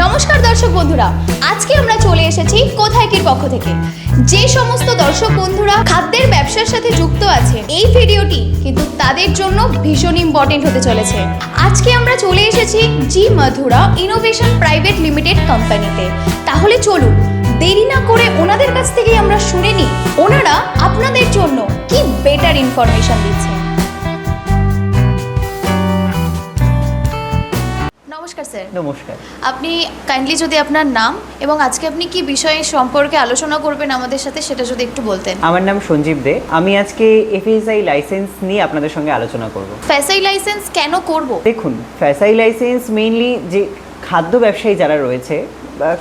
নমস্কার দর্শক বন্ধুরা, আজকে আমরা চলে এসেছি কোথায়কির পক্ষ থেকে। যে সমস্ত দর্শক বন্ধুরা খাদ্যের ব্যবসার সাথে যুক্ত আছে, এই ভিডিওটি কিন্তু তাদের জন্য ভীষণ ইম্পর্টেন্ট হতে চলেছে। আজকে আমরা চলে এসেছি জি মধুরা ইনোভেশন প্রাইভেট লিমিটেড কোম্পানিতে। তাহলে চলুন দেরি না করে ওনাদের কাছ থেকেই আমরা শুনে নিই ওনারা আপনাদের জন্য কি বেটার ইনফরমেশন দিচ্ছেন। নমস্কার স্যার। নমস্কার। আপনি কাইন্ডলি যদি আপনার নাম এবং আজকে আপনি কি বিষয় সম্পর্কে আলোচনা করবেন আমাদের সাথে সেটা যদি একটু বলতেন। আমার নাম সঞ্জীব দে। আমি আজকে এফএসআই লাইসেন্স নিয়ে আপনাদের সঙ্গে আলোচনা করব। এফএসআই লাইসেন্স কেন করব? দেখুন, এফএসআই লাইসেন্স মেইনলি যে খাদ্য ব্যবসায়ী যারা রয়েছে,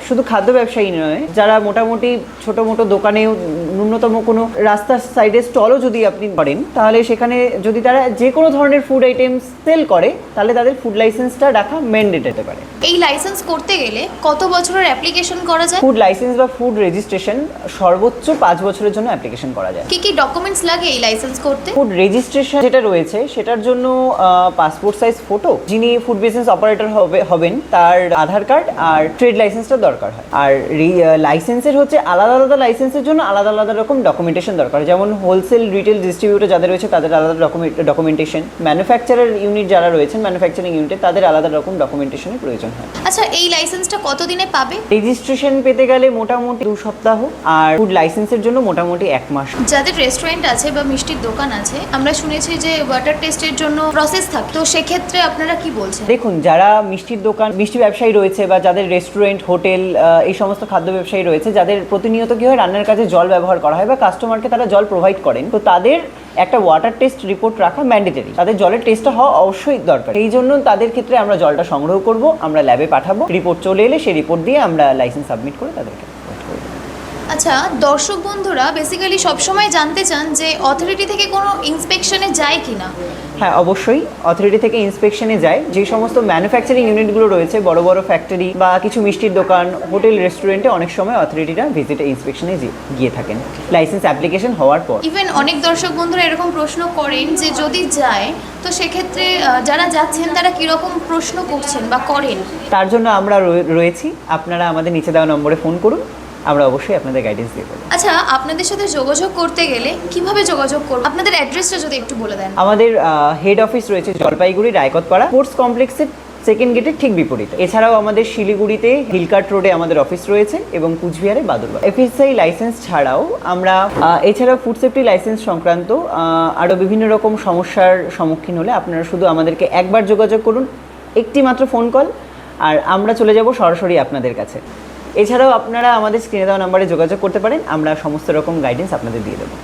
শুধু খাদ্য ব্যবসায়ী নয়, যারা মোটামুটি ছোটো মোটো দোকানেও ন্যূনতম কোনো রাস্তার সাইডে স্টলও যদি আপনি করেন, তাহলে সেখানে যদি তারা যে কোনো ধরনের ফুড আইটেমস সেল করে, তাহলে তাদের ফুড লাইসেন্সটা রাখা ম্যান্ডেট হতে পারে। এই লাইসেন্স করতে গেলে কত বছরের অ্যাপ্লিকেশন করা যায়? ফুড লাইসেন্স বা ফুড রেজিস্ট্রেশন সর্বোচ্চ 5 বছরের জন্য অ্যাপ্লিকেশন করা যায়। কি কি ডকুমেন্টস লাগে এই লাইসেন্স করতে? ফুড রেজিস্ট্রেশন যেটা রয়েছে সেটার জন্য পাসপোর্ট সাইজ ফটো, যিনি ফুড বিজনেস অপারেটর হবেন তার আধার কার্ড আর ট্রেড লাইসেন্সটা দরকার হয়। আর লাইসেন্সের হচ্ছে আলাদা আলাদা লাইসেন্সের জন্য আলাদা আলাদা রকম ডকুমেন্টেশন দরকার। যেমন হোলসেল, রিটেল, ডিস্ট্রিবিউটর যাদের রয়েছে তাদের আলাদা ডকুমেন্টেশন, ম্যানুফ্যাকচারার ইউনিট যারা রয়েছেন ম্যানুফ্যাকচারিং ইউনিটে তাদের আলাদা রকম ডকুমেন্টেশনের প্রয়োজন হয়। আচ্ছা, এই লাইসেন্সটা কতদিনে পাবে? রেজিস্ট্রেশন পেতে গেলে মোটামুটি 2 সপ্তাহ, আর ফুড লাইসেন্সের জন্য মোটামুটি 1 মাস। যাদের রেস্টুরেন্ট আছে বা মিষ্টির দোকান আছে, আমরা শুনেছি যে ওয়াটার টেস্টের জন্য প্রসেস থাকে, তো সেক্ষেত্রে আপনারা কি বলছেন? দেখুন, যারা মিষ্টির দোকান, মিষ্টি ব্যবসায়ী রয়েছে বা যাদের রেস্টুরেন্ট, হোটেল, এই সমস্ত খাদ্য ব্যবসায়ী রয়েছে, যাদের প্রতিনিয়ত কি হয় রান্নার কাজে জল ব্যবহার করা হয় বা কাস্টমারকে তারা জল প্রোভাইড করেন, তো তাদের একটা ওয়াটার টেস্ট রিপোর্ট রাখা ম্যান্ডেটরি। তাদের জলের টেস্টটা হওয়া অবশ্যই দরকার। এই জন্য তাদের ক্ষেত্রে আমরা জলটা সংগ্রহ করব, আমরা ল্যাবে পাঠাবো, রিপোর্ট চলে এলে সেই রিপোর্ট দিয়ে আমরা লাইসেন্স সাবমিট করে তাদেরকে। আচ্ছা, দর্শক বন্ধুরা বেসিক্যালি সবসময় জানতে চান যে অথরিটি থেকে কোনো ইন্সপেকশনে যায় কি না। হ্যাঁ, অবশ্যই অথরিটি থেকে ইন্সপেকশনে যায়। যে সমস্ত ম্যানুফ্যাকচারিং ইউনিটগুলো রয়েছে, বড় বড় ফ্যাক্টরি বা কিছু মিষ্টির দোকান, হোটেল, রেস্টুরেন্টে অনেক সময় অথরিটিরা ভিজিটে ইন্সপেকশনে গিয়ে থাকেন লাইসেন্স অ্যাপ্লিকেশন হওয়ার পর। ইভেন অনেক দর্শক বন্ধুরা এরকম প্রশ্ন করেন যে যদি যায় তো সেক্ষেত্রে যারা যাচ্ছেন তারা কীরকম প্রশ্ন করছেন বা করেন। তার জন্য আমরা রয়েছি। আপনারা আমাদের নিচে দেওয়া নম্বরে ফোন করুন, আমরা অবশ্যই আপনাদের গাইডেন্স দিয়ে দেবো। আচ্ছা, আপনাদের সাথে যোগাযোগ করতে গেলে কিভাবে যোগাযোগ করব? আপনাদের অ্যাড্রেসটা যদি একটু বলে দেন। আমাদের হেড অফিস রয়েছে জলপাইগুড়ি রায়কতপাড়া স্পোর্টস কমপ্লেক্সের সেকেন্ড গেটের ঠিক বিপরীতে। এছাড়াও আমাদের শিলিগুড়িতে হিলকার্ট রোডে আমাদের অফিস রয়েছে এবং কুচবিহারে বাদুরবাগ। এফএসআই লাইসেন্স ছাড়াও আমরা এছাড়াও ফুড সেফটি লাইসেন্স সংক্রান্ত আরও বিভিন্ন রকম সমস্যার সম্মুখীন হলে আপনারা শুধু আমাদেরকে একবার যোগাযোগ করুন, একটি মাত্র ফোন কল, আর আমরা চলে যাব সরাসরি আপনাদের কাছে। এছাড়াও আপনারা আমাদের স্ক্রিনে দেওয়া নাম্বারে যোগাযোগ করতে পারেন, আমরা সমস্ত রকম গাইডেন্স আপনাদের দিয়ে দেবো।